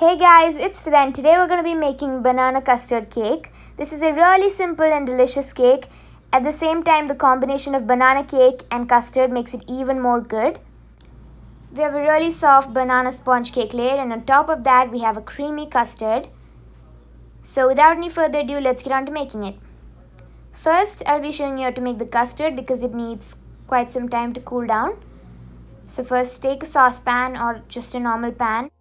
Hey guys, it's Fida and today we're going to be making banana custard cake. This is a really simple and delicious cake. At the same time, the combination of banana cake and custard makes it even more good. We have a really soft banana sponge cake layer, and on top of that we have a creamy custard. So without any further ado, let's get on to making it. First, I'll be showing you how to make the custard because it needs quite some time to cool down. So first take a saucepan or just a normal pan.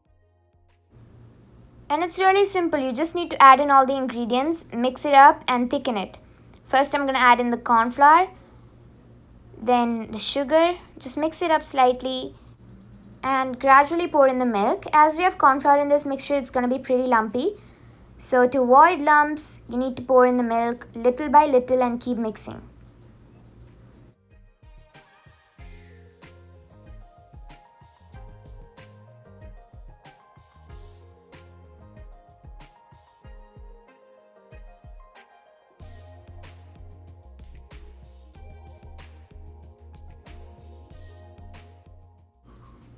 And it's really simple. You just need to add in all the ingredients, mix it up and thicken it. First I'm going to add in the cornflour, then the sugar. Just mix it up slightly and gradually pour in the milk. As we have cornflour in this mixture, it's going to be pretty lumpy. So to avoid lumps, you need to pour in the milk little by little and keep mixing.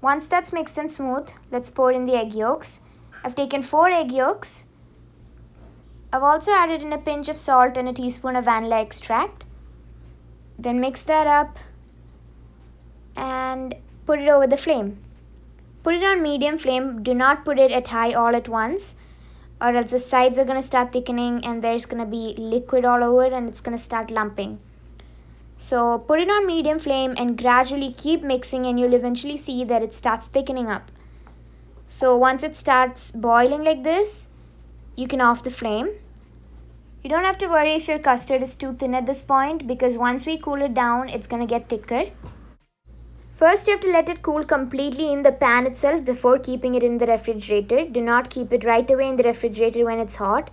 Once that's mixed and smooth, let's pour in the egg yolks. I've taken 4 egg yolks. I've also added in a pinch of salt and a teaspoon of vanilla extract. Then mix that up and put it over the flame. Put it on medium flame. Do not put it at high all at once, or else the sides are going to start thickening and there's going to be liquid all over and it's going to start lumping. So put it on medium flame and gradually keep mixing, and you'll eventually see that it starts thickening up. So once it starts boiling like this, you can off the flame. You don't have to worry if your custard is too thin at this point, because once we cool it down, it's going to get thicker. First, you have to let it cool completely in the pan itself before keeping it in the refrigerator. Do not keep it right away in the refrigerator when it's hot.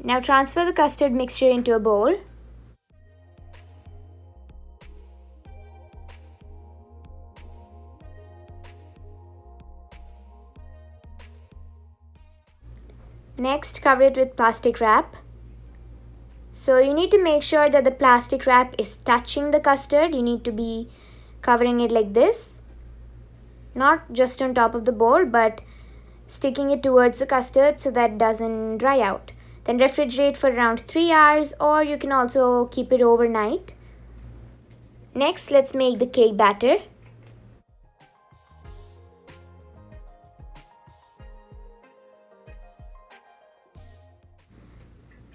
Now transfer the custard mixture into a bowl. Next, cover it with plastic wrap. So you need to make sure that the plastic wrap is touching the custard. You need to be covering it like this. Not just on top of the bowl, but sticking it towards the custard so that it doesn't dry out. Then refrigerate for around 3 hours, or you can also keep it overnight. Next, let's make the cake batter.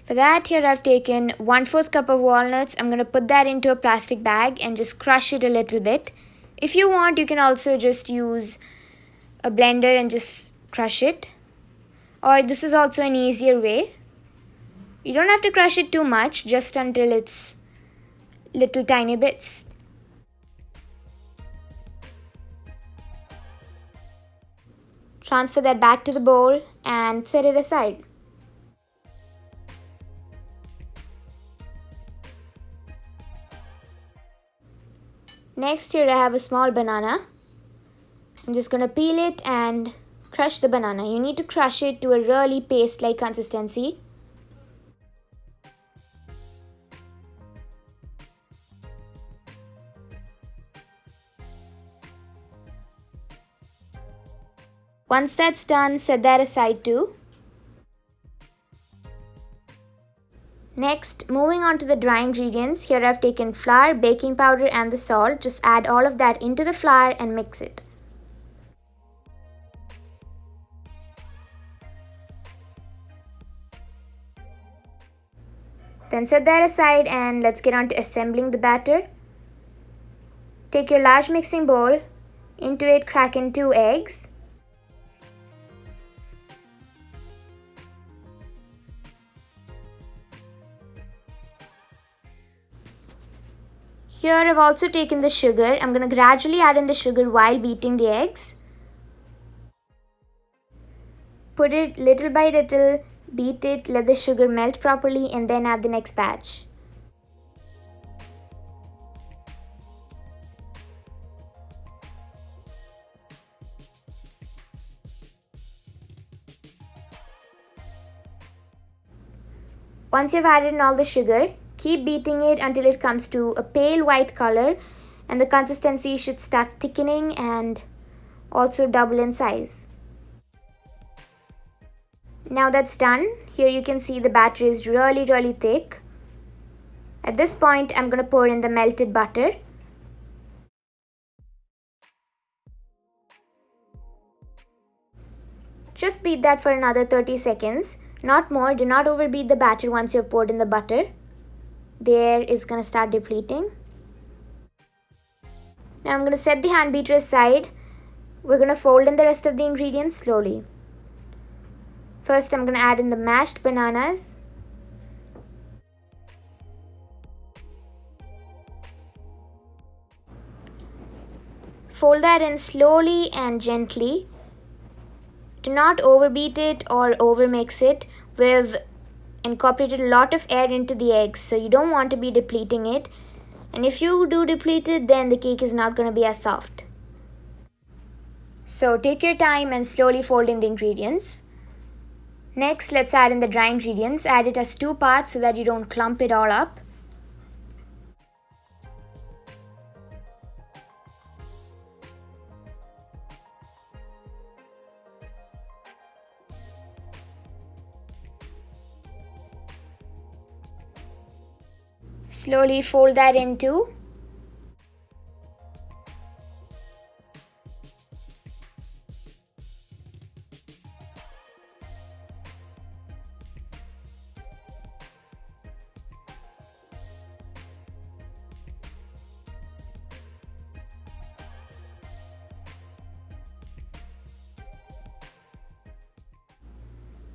For that, here I've taken 1/4 cup of walnuts. I'm going to put that into a plastic bag and just crush it a little bit. If you want, you can also just use a blender and just crush it. Or this is also an easier way. You don't have to crush it too much, just until it's little tiny bits. Transfer that back to the bowl and set it aside. Next, here I have a small banana. I'm just going to peel it and crush the banana. You need to crush it to a really paste-like consistency. Once that's done, set that aside too. Next, moving on to the dry ingredients, here I've taken flour, baking powder and the salt. Just add all of that into the flour and mix it. Then set that aside and let's get on to assembling the batter. Take your large mixing bowl. Into it, crack in 2 eggs. Here I've also taken the sugar. I'm going to gradually add in the sugar while beating the eggs. Put it little by little, beat it, let the sugar melt properly, and then add the next batch. Once you've added in all the sugar, keep beating it until it comes to a pale white color, and the consistency should start thickening and also double in size. Now that's done. Here you can see the batter is really thick. At this point, I'm going to pour in the melted butter. Just beat that for another 30 seconds. Not more. Do not overbeat the batter once you've poured in the butter. The air is going to start depleting. Now I'm going to set the hand beater aside. We're going to fold in the rest of the ingredients slowly. First, I'm going to add in the mashed bananas. Fold that in slowly and gently. Do not overbeat it or overmix it. We've incorporated a lot of air into the eggs, so you don't want to be depleting it. And if you do deplete it, then the cake is not going to be as soft. So take your time and slowly fold in the ingredients. Next, let's add in the dry ingredients. Add it as 2 parts so that you don't clump it all up. Slowly fold that in too.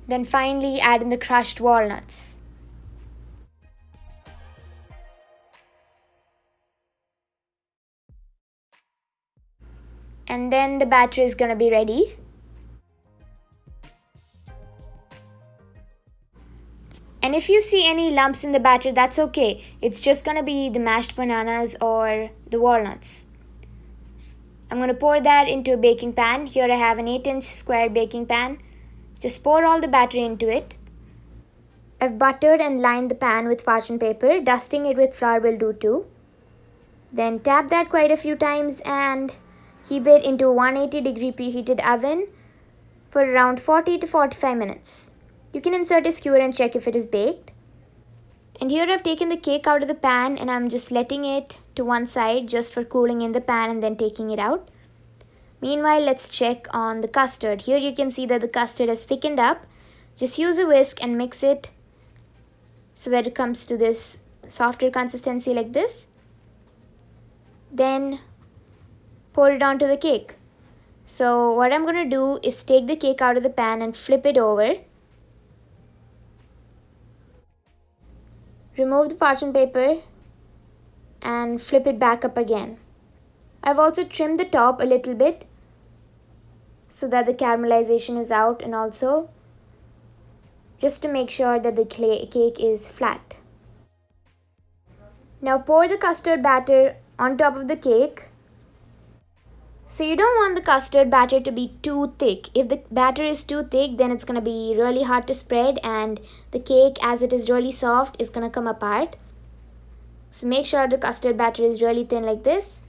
Then finally add in the crushed walnuts. And then the batter is going to be ready. And if you see any lumps in the batter, that's okay. It's just going to be the mashed bananas or the walnuts. I'm going to pour that into a baking pan. Here I have an 8-inch square baking pan. Just pour all the batter into it. I've buttered and lined the pan with parchment paper. Dusting it with flour will do too. Then tap that quite a few times and keep it into a 180-degree preheated oven for around 40 to 45 minutes. You can insert a skewer and check if it is baked. And here I've taken the cake out of the pan and I'm just letting it to one side just for cooling in the pan and then taking it out. Meanwhile, let's check on the custard. Here you can see that the custard has thickened up. Just use a whisk and mix it so that it comes to this softer consistency like this. Then pour it onto the cake. So what I'm going to do is take the cake out of the pan and flip it over. Remove the parchment paper and flip it back up again. I've also trimmed the top a little bit so that the caramelization is out, and also just to make sure that the cake is flat. Now pour the custard batter on top of the cake. So you don't want the custard batter to be too thick. If the batter is too thick, then it's going to be really hard to spread and the cake, as it is really soft, is going to come apart. So make sure the custard batter is really thin like this.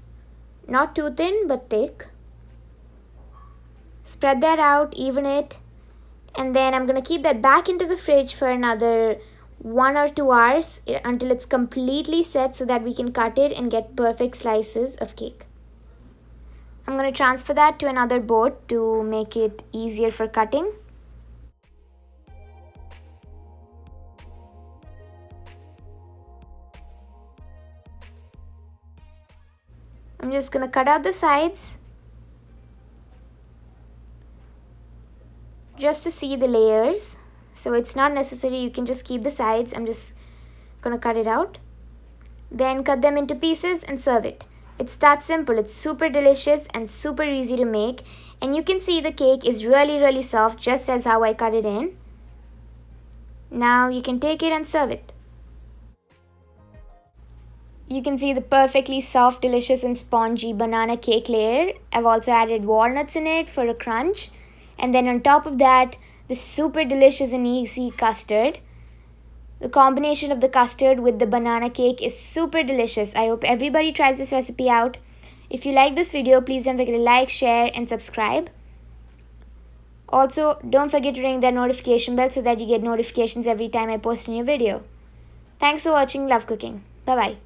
Not too thin, but thick. Spread that out, even it, and then I'm going to keep that back into the fridge for another 1 or 2 hours until it's completely set so that we can cut it and get perfect slices of cake. I'm going to transfer that to another board to make it easier for cutting. I'm just going to cut out the sides just to see the layers. So it's not necessary, you can just keep the sides. I'm just going to cut it out. Then cut them into pieces and serve it. It's that simple. It's super delicious and super easy to make. And you can see the cake is really soft, just as how I cut it in. Now you can take it and serve it. You can see the perfectly soft, delicious and spongy banana cake layer. I've also added walnuts in it for a crunch. And then on top of that, the super delicious and easy custard. The combination of the custard with the banana cake is super delicious. I hope everybody tries this recipe out. If you like this video, please don't forget to like, share and subscribe. Also, don't forget to ring that notification bell so that you get notifications every time I post a new video. Thanks for watching. Love cooking. Bye bye.